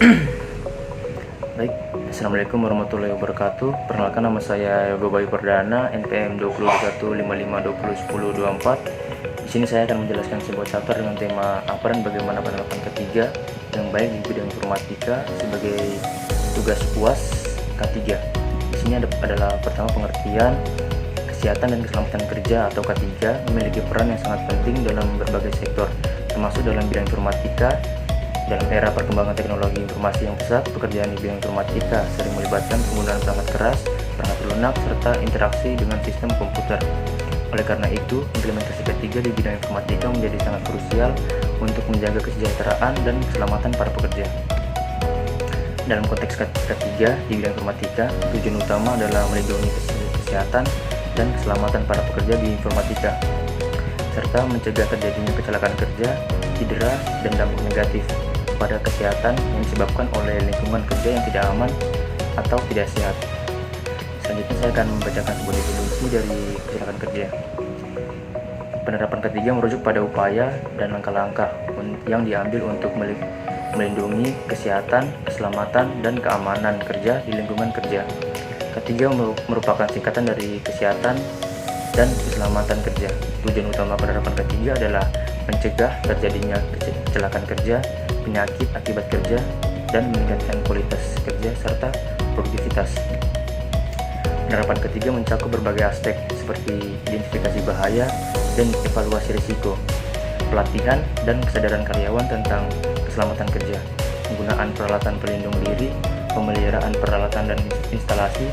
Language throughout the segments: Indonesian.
Baik, Assalamualaikum warahmatullahi wabarakatuh. Perkenalkan, nama saya Yoga Bayu Perdana, NPM 202155201024. Di sini saya akan menjelaskan sebuah chapter dengan tema apa dan bagaimana penerapan ketiga yang baik di bidang informatika sebagai tugas UAS K3. Di sini adalah pertama, pengertian kesehatan dan keselamatan kerja atau K3 memiliki peran yang sangat penting dalam berbagai sektor, termasuk dalam bidang informatika. Dalam era perkembangan teknologi informasi yang pesat, pekerjaan di bidang informatika sering melibatkan penggunaan perangkat keras, perangkat lunak, serta interaksi dengan sistem komputer. Oleh karena itu, implementasi ketiga di bidang informatika menjadi sangat krusial untuk menjaga kesejahteraan dan keselamatan para pekerja. Dalam konteks ketiga di bidang informatika, tujuan utama adalah melindungi kesehatan dan keselamatan para pekerja di informatika, serta mencegah terjadinya kecelakaan kerja, cedera, dan dampak negatif pada kesehatan yang disebabkan oleh lingkungan kerja yang tidak aman atau tidak sehat. Selanjutnya saya akan membacakan sebuah definisi dari kecelakaan kerja. Penerapan ketiga merujuk pada upaya dan langkah-langkah yang diambil untuk melindungi kesehatan, keselamatan, dan keamanan kerja di lingkungan kerja. Ketiga merupakan singkatan dari kesehatan dan keselamatan kerja. Tujuan utama penerapan ketiga adalah mencegah terjadinya kecelakaan kerja, penyakit akibat kerja, dan meningkatkan kualitas kerja serta produktivitas. Penerapan ketiga mencakup berbagai aspek seperti identifikasi bahaya dan evaluasi risiko, pelatihan dan kesadaran karyawan tentang keselamatan kerja, penggunaan peralatan pelindung diri, pemeliharaan peralatan dan instalasi,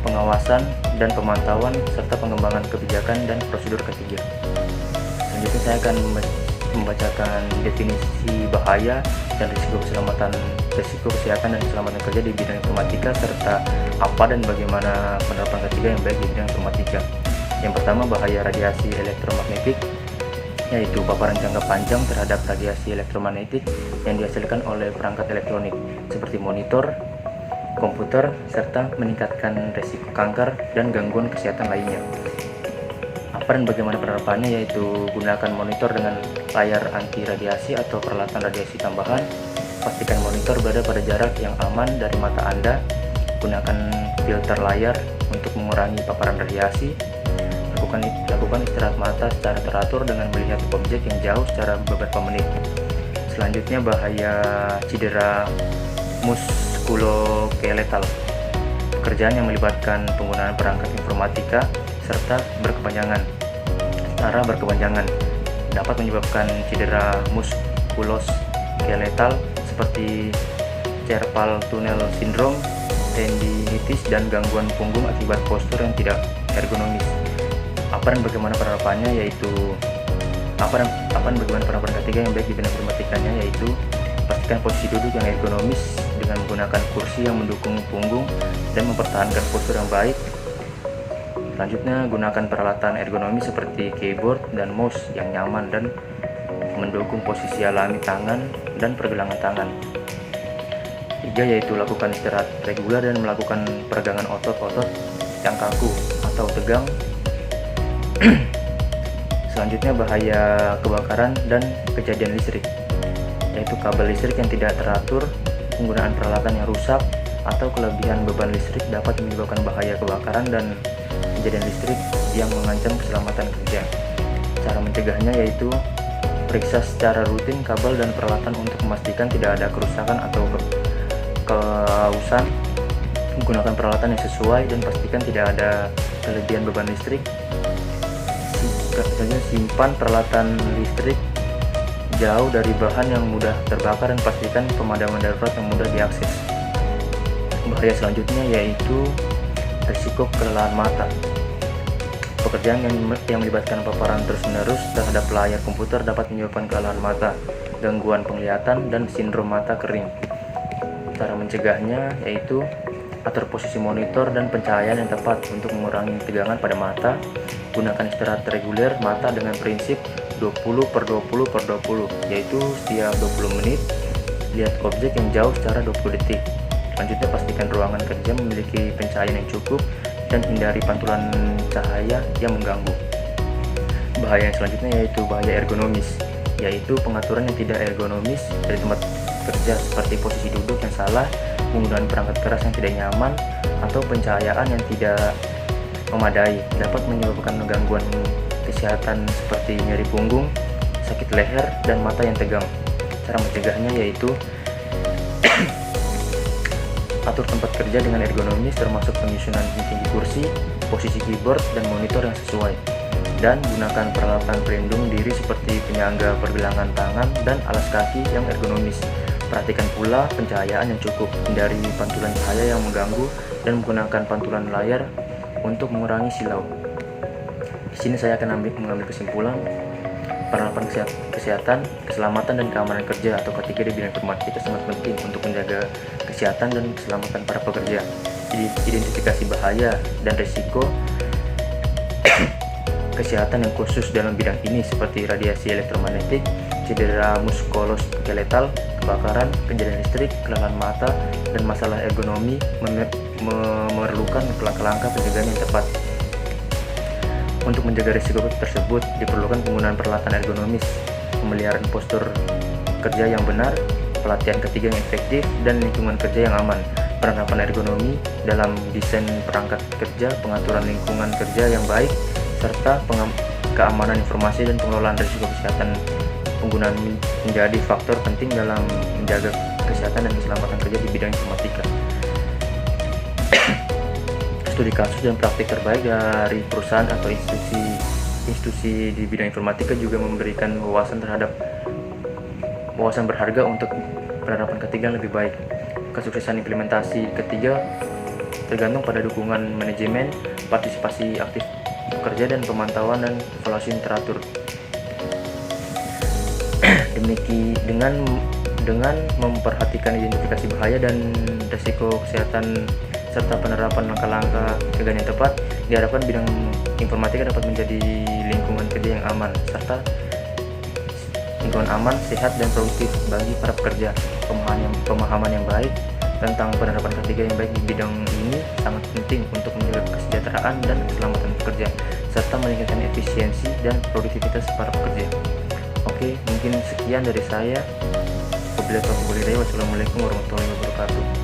pengawasan dan pemantauan, serta pengembangan kebijakan dan prosedur ketiga. Selanjutnya saya akan membacakan definisi bahaya dan risiko kesehatan dan keselamatan kerja di bidang informatika, serta apa dan bagaimana penerapan ketiga yang baik di bidang informatika. Yang pertama, bahaya radiasi elektromagnetik, yaitu paparan jangka panjang terhadap radiasi elektromagnetik yang dihasilkan oleh perangkat elektronik seperti monitor, komputer, serta meningkatkan risiko kanker dan gangguan kesehatan lainnya. Apa dan bagaimana penerapannya, yaitu gunakan monitor dengan layar anti radiasi atau peralatan radiasi tambahan. Pastikan monitor berada pada jarak yang aman dari mata Anda. Gunakan filter layar untuk mengurangi paparan radiasi. Lakukan istirahat mata secara teratur dengan melihat objek yang jauh secara beberapa menit. Selanjutnya, bahaya cedera muskuloskeletal, pekerjaan yang melibatkan penggunaan perangkat informatika serta secara berkepanjangan dapat menyebabkan cedera muskuloskeletal seperti carpal tunnel syndrome, tendinitis, dan gangguan punggung akibat postur yang tidak ergonomis. Apa dan bagaimana penerapannya, yaitu bagaimana penerapan ketiga yang baik di bidang informatikanya, yaitu pastikan posisi duduk yang ergonomis dengan menggunakan kursi yang mendukung punggung dan mempertahankan postur yang baik. Selanjutnya, gunakan peralatan ergonomis seperti keyboard dan mouse yang nyaman dan mendukung posisi alami tangan dan pergelangan tangan. 3, yaitu lakukan istirahat reguler dan melakukan peregangan otot-otot yang kaku atau tegang. Selanjutnya, bahaya kebakaran dan kejadian listrik, yaitu kabel listrik yang tidak teratur, penggunaan peralatan yang rusak, atau kelebihan beban listrik dapat menyebabkan bahaya kebakaran dan kejadian listrik yang mengancam keselamatan kerja. Cara mencegahnya yaitu periksa secara rutin kabel dan peralatan untuk memastikan tidak ada kerusakan atau kelausan. Gunakan peralatan yang sesuai dan pastikan tidak ada kelebihan beban listrik. Simpan peralatan listrik jauh dari bahan yang mudah terbakar dan pastikan pemadaman darurat yang mudah diakses. Bahaya selanjutnya yaitu risiko kelelahan mata. Pekerjaan yang melibatkan paparan terus-menerus terhadap layar komputer dapat menyebabkan kelelahan mata, gangguan penglihatan, dan sindrom mata kering. Cara mencegahnya yaitu atur posisi monitor dan pencahayaan yang tepat untuk mengurangi tegangan pada mata. Gunakan istirahat reguler mata dengan prinsip 20/20/20, yaitu setiap 20 menit lihat objek yang jauh secara 20 detik. Selanjutnya, pastikan ruangan kerja memiliki pencahayaan yang cukup dan hindari pantulan cahaya yang mengganggu. Bahaya yang selanjutnya yaitu bahaya ergonomis, yaitu pengaturan yang tidak ergonomis dari tempat kerja seperti posisi duduk yang salah, penggunaan perangkat keras yang tidak nyaman, atau pencahayaan yang tidak memadai dapat menyebabkan gangguan kesehatan seperti nyeri punggung, sakit leher, dan mata yang tegang. Cara mencegahnya yaitu atur tempat kerja dengan ergonomis termasuk penyusunan tinggi kursi, posisi keyboard, dan monitor yang sesuai. Dan gunakan peralatan pelindung diri seperti penyangga pergelangan tangan dan alas kaki yang ergonomis. Perhatikan pula pencahayaan yang cukup, hindari pantulan cahaya yang mengganggu, dan menggunakan pantulan layar untuk mengurangi silau. Di sini saya akan mengambil kesimpulan. Penerapan kesehatan, keselamatan, dan keamanan kerja atau K3 di bidang informatika sangat penting untuk menjaga kesehatan dan keselamatan para pekerja. Identifikasi bahaya dan risiko kesehatan yang khusus dalam bidang ini seperti radiasi elektromagnetik, cedera muskuloskeletal, kebakaran, kejadian listrik, kelelahan mata, dan masalah ergonomi memerlukan langkah-langkah pencegahan yang tepat. Untuk menjaga risiko tersebut diperlukan penggunaan peralatan ergonomis, pemeliharaan postur kerja yang benar, pelatihan K3 yang efektif, dan lingkungan kerja yang aman. Penerapan ergonomi dalam desain perangkat kerja, pengaturan lingkungan kerja yang baik, serta keamanan informasi dan pengelolaan risiko kesehatan penggunaan menjadi faktor penting dalam menjaga kesehatan dan keselamatan kerja di bidang informatika. Studi kasus dan praktik terbaik dari perusahaan atau institusi di bidang informatika juga memberikan wawasan berharga untuk penerapan K3 yang lebih baik. Kesuksesan implementasi K3 tergantung pada dukungan manajemen, partisipasi aktif pekerja, dan pemantauan dan evaluasi yang teratur. Dengan memperhatikan identifikasi bahaya dan risiko kesehatan serta penerapan langkah-langkah pencegahan yang tepat, diharapkan bidang informatika dapat menjadi lingkungan kerja yang aman, serta lingkungan aman, sehat, dan produktif bagi para pekerja. Pemahaman yang baik tentang penerapan K3 yang baik di bidang ini sangat penting untuk menjaga kesejahteraan dan keselamatan pekerja, serta meningkatkan efisiensi dan produktivitas para pekerja. Oke, mungkin sekian dari saya. Wassalamualaikum warahmatullahi wabarakatuh.